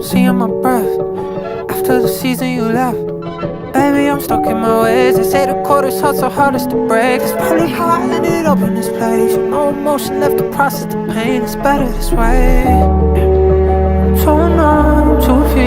seeing my breath after the season you left. Baby, I'm stuck in my ways. They say the coldest hearts are hardest to break. It's probably how I ended up in this place. No emotion left to process the pain. It's better this way. I'm too numb to feel